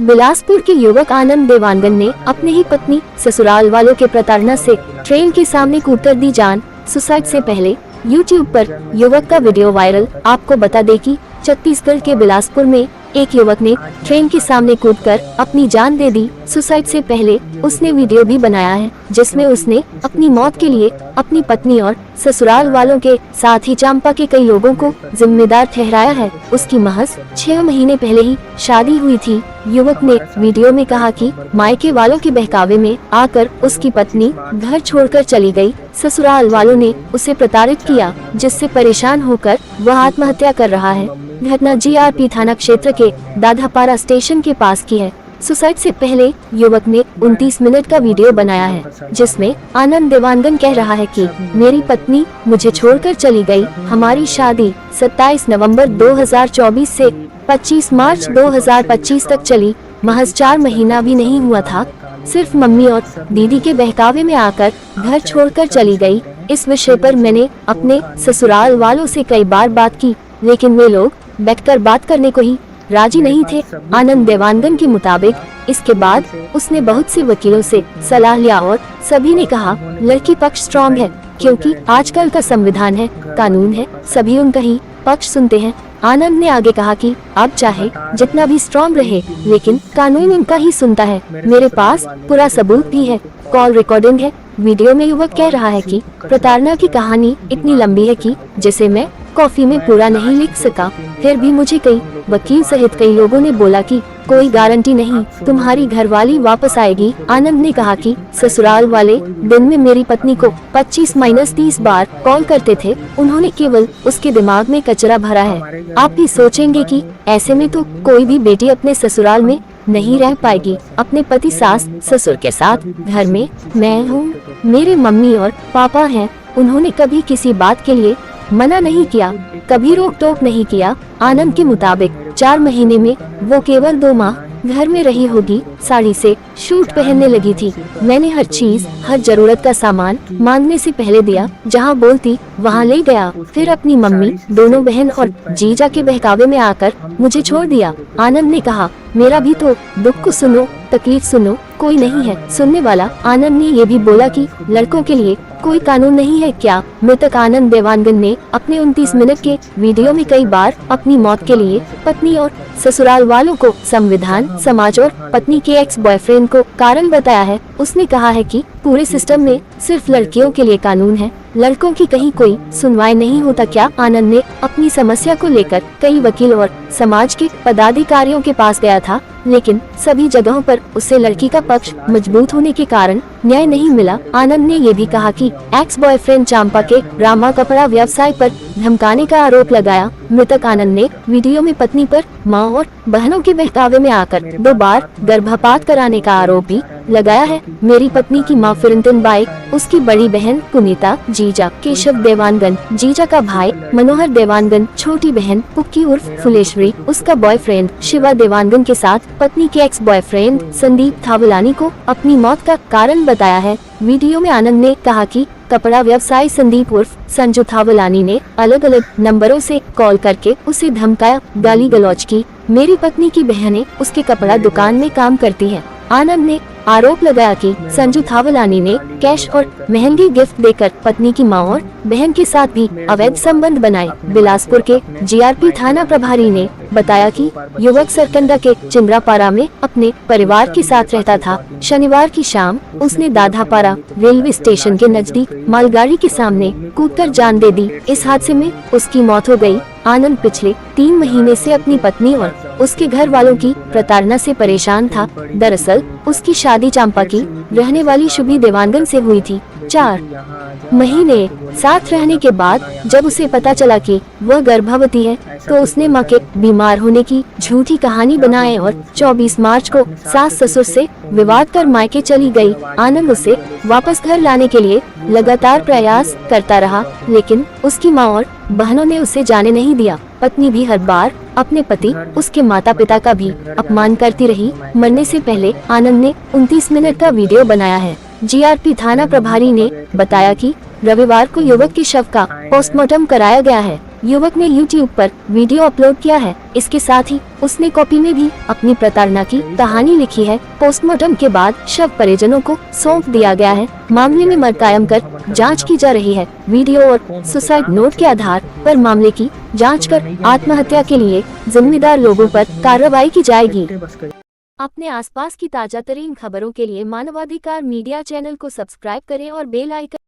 बिलासपुर के युवक आनंद देवांगन ने अपने ही पत्नी ससुराल वालों के प्रताड़ना से ट्रेन के सामने कूदकर दी जान। सुसाइड से पहले यूट्यूब पर युवक का वीडियो वायरल। आपको बता दें कि छत्तीसगढ़ के बिलासपुर में एक युवक ने ट्रेन के सामने कूदकर अपनी जान दे दी। सुसाइड से पहले उसने वीडियो भी बनाया है जिसमें उसने अपनी मौत के लिए अपनी पत्नी और ससुराल वालों के साथ ही चांपा के कई लोगों को जिम्मेदार ठहराया है। उसकी महज 6 महीने पहले ही शादी हुई थी। युवक ने वीडियो में कहा कि मायके वालों के बहकावे में आकर उसकी पत्नी घर छोड़कर चली गई। ससुराल वालों ने उसे प्रताड़ित किया जिससे परेशान होकर वह आत्महत्या कर रहा है। घटना जीआरपी थाना क्षेत्र के दाधापारा स्टेशन के पास की है। सुसाइड से पहले युवक ने 29 मिनट का वीडियो बनाया है जिसमें आनंद देवांगन कह रहा है कि मेरी पत्नी मुझे छोड़कर चली गई। हमारी शादी 27 नवंबर 2024 से 25 मार्च 2025 तक चली। महज 4 महीना भी नहीं हुआ था। सिर्फ मम्मी और दीदी के बहकावे में आकर घर छोड़कर चली गई। इस विषय पर मैंने अपने ससुराल वालों से कई बार बात की लेकिन वे लोग बैठकर बात करने को ही राजी नहीं थे। आनंद देवांगन के मुताबिक इसके बाद उसने बहुत से वकीलों से सलाह लिया और सभी ने कहा लड़की पक्ष स्ट्रॉन्ग है क्योंकि आजकल का संविधान है, कानून है, सभी उनका ही पक्ष सुनते हैं। आनंद ने आगे कहा कि अब चाहे जितना भी स्ट्रॉन्ग रहे लेकिन कानून उनका ही सुनता है। मेरे पास पूरा सबूत भी है, कॉल रिकॉर्डिंग है। वीडियो में युवक कह रहा है कि प्रताड़ना की कहानी इतनी लंबी है कि जिसे मैं कॉफी में पूरा नहीं लिख सका। फिर भी मुझे कई वकील सहित कई लोगों ने बोला कि कोई गारंटी नहीं तुम्हारी घरवाली वापस आएगी। आनंद ने कहा कि ससुराल वाले दिन में मेरी पत्नी को 25-30 बार कॉल करते थे। उन्होंने केवल उसके दिमाग में कचरा भरा है। आप भी सोचेंगे कि ऐसे में तो कोई भी बेटी अपने ससुराल में नहीं रह पाएगी। अपने पति सास ससुर के साथ घर में मैं हूँ, मेरे मम्मी और पापा हैं। उन्होंने कभी किसी बात के लिए मना नहीं किया, कभी रोक टोक नहीं किया। आनंद के मुताबिक 4 महीने में वो केवल 2 माह घर में रही होगी। साड़ी से शूट पहनने लगी थी। मैंने हर चीज, हर जरूरत का सामान मांगने से पहले दिया। जहां बोलती वहां ले गया। फिर अपनी मम्मी, दोनों बहन और जीजा के बहकावे में आकर मुझे छोड़ दिया। आनंद ने कहा मेरा भी तो दुख को सुनो, तकलीफ सुनो, कोई नहीं है सुनने वाला। आनंद ने ये भी बोला कि लड़कों के लिए कोई कानून नहीं है क्या। मृतक आनंद देवांगन ने अपने 29 मिनट के वीडियो में कई बार अपनी मौत के लिए पत्नी और ससुराल वालों को संविधान, समाज और पत्नी के एक्स बॉयफ्रेंड को कारण बताया है। उसने कहा है कि पूरे सिस्टम में सिर्फ लड़कियों के लिए कानून है, लड़कों की कहीं कोई सुनवाई नहीं होता क्या। आनंद ने अपनी समस्या को लेकर कई वकील और समाज के पदाधिकारियों के पास गया था लेकिन सभी जगहों पर उसे लड़की का पक्ष मजबूत होने के कारण न्याय नहीं मिला। आनंद ने ये भी कहा कि एक्स बॉयफ्रेंड चांपा के रामा कपड़ा व्यवसाय पर धमकाने का आरोप लगाया। मृतक आनंद ने वीडियो में पत्नी पर मां और बहनों के बहकावे में आकर 2 बार गर्भपात कराने का आरोप भी लगाया है। मेरी पत्नी की मां फिरंतन बाई, उसकी बड़ी बहन पुनीता, जीजा केशव देवांगन, जीजा का भाई मनोहर देवांगन, छोटी बहन पुक्की उर्फ फुलेश्वरी, उसका बॉयफ्रेंड शिवा देवांगन के साथ पत्नी के एक्स बॉयफ्रेंड संदीप थावलानी को अपनी मौत का कारण बताया है। वीडियो में आनंद ने कहा कि कपड़ा व्यवसायी संदीप उर्फ संजू थावलानी ने अलग अलग नंबरों से कॉल करके उसे धमकाया, गाली गलौज की। मेरी पत्नी की बहनें उसके कपड़ा दुकान में काम करती हैं। आनंद ने आरोप लगाया कि संजू थावलानी ने कैश और महंगी गिफ्ट देकर पत्नी की मां और बहन के साथ भी अवैध संबंध बनाए। बिलासपुर के जीआरपी थाना प्रभारी ने बताया कि युवक सरकंडा के चिंद्रापारा में अपने परिवार के साथ रहता था। शनिवार की शाम उसने दाधापारा रेलवे स्टेशन के नजदीक मालगाड़ी के सामने कूदकर जान दे दी। इस हादसे में उसकी मौत हो गई। आनंद पिछले 3 महीने से अपनी पत्नी और उसके घर वालों की प्रताड़ना से परेशान था। दरअसल उसकी शादी चांपा की रहने वाली शुभी देवांगन से हुई थी। 4 महीने साथ रहने के बाद जब उसे पता चला कि वह गर्भवती है तो उसने मां के बीमार होने की झूठी कहानी बनाए और 24 मार्च को सास ससुर से विवाद कर मायके चली गई। आनंद उसे वापस घर लाने के लिए लगातार प्रयास करता रहा लेकिन उसकी मां और बहनों ने उसे जाने नहीं दिया। पत्नी भी हर बार अपने पति, उसके माता पिता का भी अपमान करती रही। मरने से पहले आनंद ने 29 मिनट का वीडियो बनाया है। जीआरपी थाना प्रभारी ने बताया कि रविवार को युवक के शव का पोस्टमार्टम कराया गया है। युवक ने YouTube पर वीडियो अपलोड किया है। इसके साथ ही उसने कॉपी में भी अपनी प्रताड़ना की कहानी लिखी है। पोस्टमार्टम के बाद शव परिजनों को सौंप दिया गया है। मामले में मर्ग कायम कर जांच की जा रही है। वीडियो और सुसाइड नोट के आधार पर मामले की जांच कर आत्महत्या के लिए जिम्मेदार लोगों पर कार्रवाई की जाएगी। अपने आसपास की ताजा तरीन खबरों के लिए मानवाधिकार मीडिया चैनल को सब्सक्राइब करें और बेल आइकन